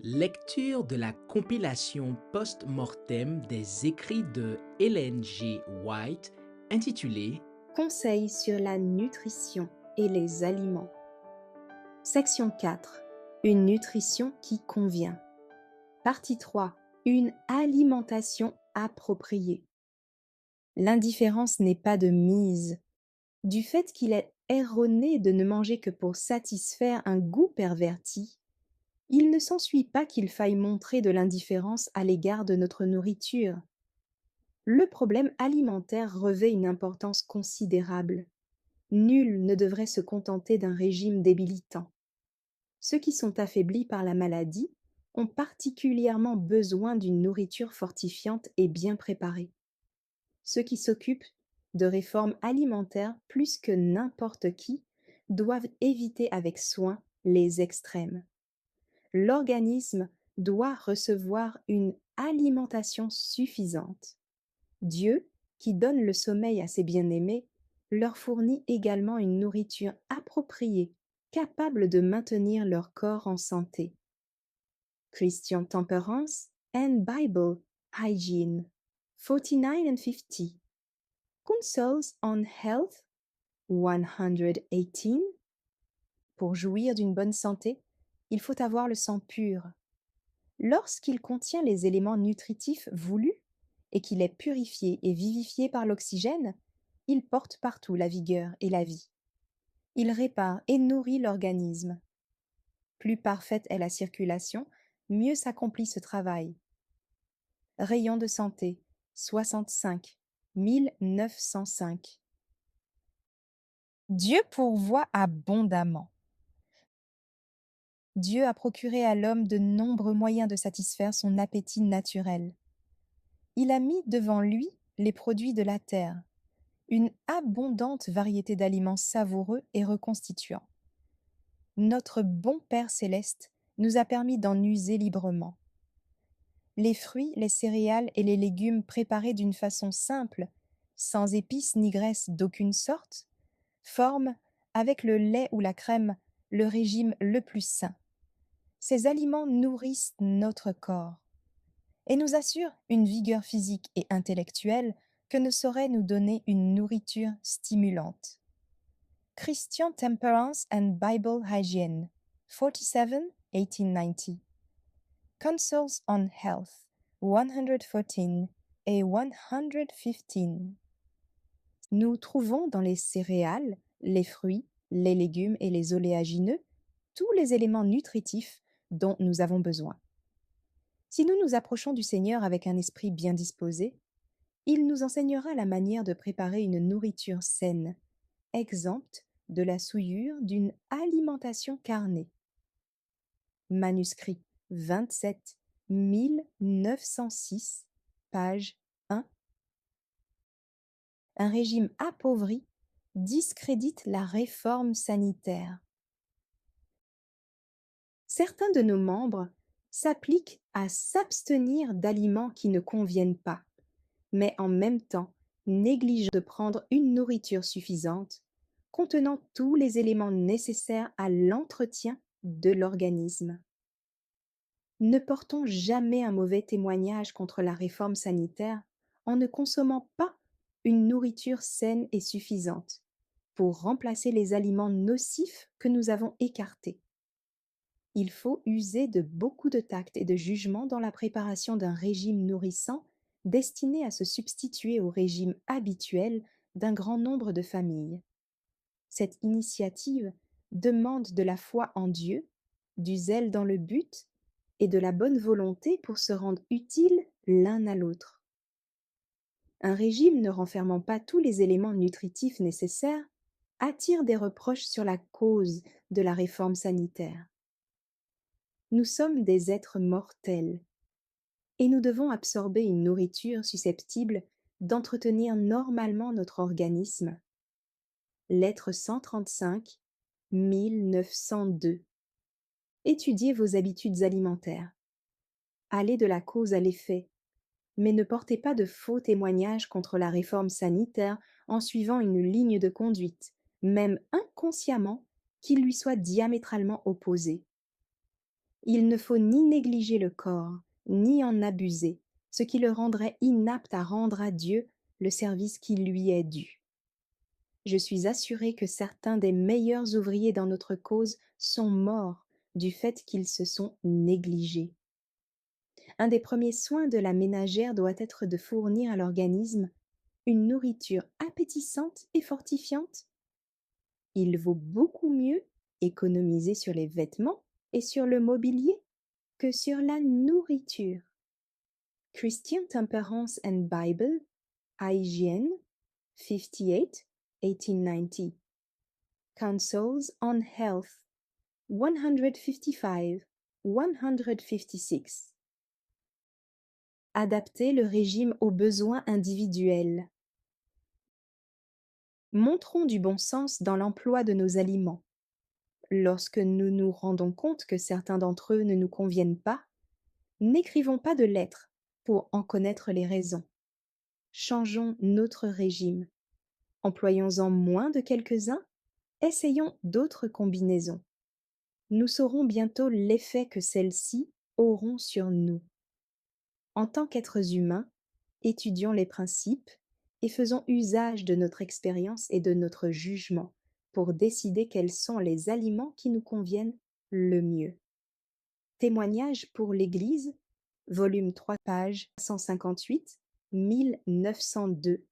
Lecture de la compilation post-mortem des écrits de Ellen G. White intitulée Conseils sur la nutrition et les aliments. Section 4. Une nutrition qui convient. Partie 3. Une alimentation appropriée. L'indifférence n'est pas de mise. Du fait qu'il est erroné de ne manger que pour satisfaire un goût perverti, il ne s'ensuit pas qu'il faille montrer de l'indifférence à l'égard de notre nourriture. Le problème alimentaire revêt une importance considérable. Nul ne devrait se contenter d'un régime débilitant. Ceux qui sont affaiblis par la maladie ont particulièrement besoin d'une nourriture fortifiante et bien préparée. Ceux qui s'occupent de réformes alimentaires plus que n'importe qui doivent éviter avec soin les extrêmes. L'organisme doit recevoir une alimentation suffisante. Dieu, qui donne le sommeil à ses bien-aimés, leur fournit également une nourriture appropriée, capable de maintenir leur corps en santé. Christian Temperance and Bible Hygiene 49 and 50. Counsels on Health 118. Pour jouir d'une bonne santé, il faut avoir le sang pur. Lorsqu'il contient les éléments nutritifs voulus et qu'il est purifié et vivifié par l'oxygène, il porte partout la vigueur et la vie. Il répare et nourrit l'organisme. Plus parfaite est la circulation, mieux s'accomplit ce travail. Rayon de santé 65 1905. Dieu pourvoit abondamment. Dieu a procuré à l'homme de nombreux moyens de satisfaire son appétit naturel. Il a mis devant lui les produits de la terre, une abondante variété d'aliments savoureux et reconstituants. Notre bon Père céleste nous a permis d'en user librement. Les fruits, les céréales et les légumes préparés d'une façon simple, sans épices ni graisse d'aucune sorte, forment, avec le lait ou la crème, le régime le plus sain. Ces aliments nourrissent notre corps et nous assurent une vigueur physique et intellectuelle que ne saurait nous donner une nourriture stimulante. Christian Temperance and Bible Hygiene 47 1890. Counsels on Health 114 et 115. Nous trouvons dans les céréales, les fruits, les légumes et les oléagineux tous les éléments nutritifs dont nous avons besoin. Si nous nous approchons du Seigneur avec un esprit bien disposé, il nous enseignera la manière de préparer une nourriture saine, exempte de la souillure d'une alimentation carnée. Manuscrit 27 1906, page 1. Un régime appauvri discrédite la réforme sanitaire. Certains de nos membres s'appliquent à s'abstenir d'aliments qui ne conviennent pas, mais en même temps négligent de prendre une nourriture suffisante, contenant tous les éléments nécessaires à l'entretien de l'organisme. Ne portons jamais un mauvais témoignage contre la réforme sanitaire en ne consommant pas une nourriture saine et suffisante pour remplacer les aliments nocifs que nous avons écartés. Il faut user de beaucoup de tact et de jugement dans la préparation d'un régime nourrissant destiné à se substituer au régime habituel d'un grand nombre de familles. Cette initiative demande de la foi en Dieu, du zèle dans le but et de la bonne volonté pour se rendre utiles l'un à l'autre. Un régime ne renfermant pas tous les éléments nutritifs nécessaires attire des reproches sur la cause de la réforme sanitaire. Nous sommes des êtres mortels et nous devons absorber une nourriture susceptible d'entretenir normalement notre organisme. Lettre 135, 1902. Étudiez vos habitudes alimentaires. Allez de la cause à l'effet, mais ne portez pas de faux témoignages contre la réforme sanitaire en suivant une ligne de conduite, même inconsciemment, qui lui soit diamétralement opposée. Il ne faut ni négliger le corps, ni en abuser, ce qui le rendrait inapte à rendre à Dieu le service qui lui est dû. Je suis assurée que certains des meilleurs ouvriers dans notre cause sont morts du fait qu'ils se sont négligés. Un des premiers soins de la ménagère doit être de fournir à l'organisme une nourriture appétissante et fortifiante. Il vaut beaucoup mieux économiser sur les vêtements et sur le mobilier que sur la nourriture. Christian Temperance and Bible, IGN, 58, 1890. Counsels on Health, 155, 156. Adapter le régime aux besoins individuels. Montrons du bon sens dans l'emploi de nos aliments. Lorsque nous nous rendons compte que certains d'entre eux ne nous conviennent pas, n'écrivons pas de lettres pour en connaître les raisons. Changeons notre régime. Employons-en moins de quelques-uns, essayons d'autres combinaisons. Nous saurons bientôt l'effet que celles-ci auront sur nous. En tant qu'êtres humains, étudions les principes et faisons usage de notre expérience et de notre jugement pour décider quels sont les aliments qui nous conviennent le mieux. Témoignage pour l'Église, volume 3, page 158, 1902.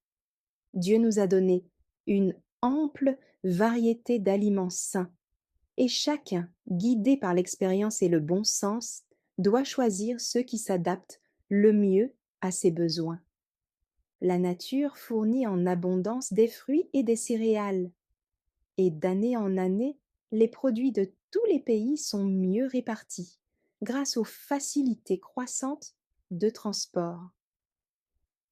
Dieu nous a donné une ample variété d'aliments sains, et chacun, guidé par l'expérience et le bon sens, doit choisir ceux qui s'adaptent le mieux à ses besoins. La nature fournit en abondance des fruits et des céréales, et d'année en année, les produits de tous les pays sont mieux répartis, grâce aux facilités croissantes de transport.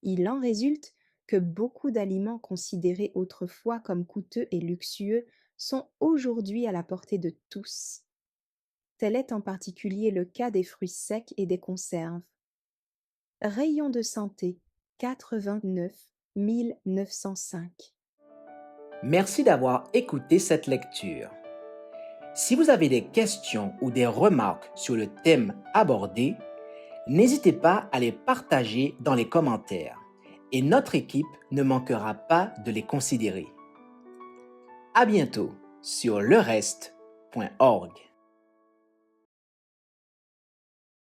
Il en résulte que beaucoup d'aliments considérés autrefois comme coûteux et luxueux sont aujourd'hui à la portée de tous. Tel est en particulier le cas des fruits secs et des conserves. Rayon de santé, 89 1905. Merci d'avoir écouté cette lecture. Si vous avez des questions ou des remarques sur le thème abordé, n'hésitez pas à les partager dans les commentaires et notre équipe ne manquera pas de les considérer. À bientôt sur lereste.org.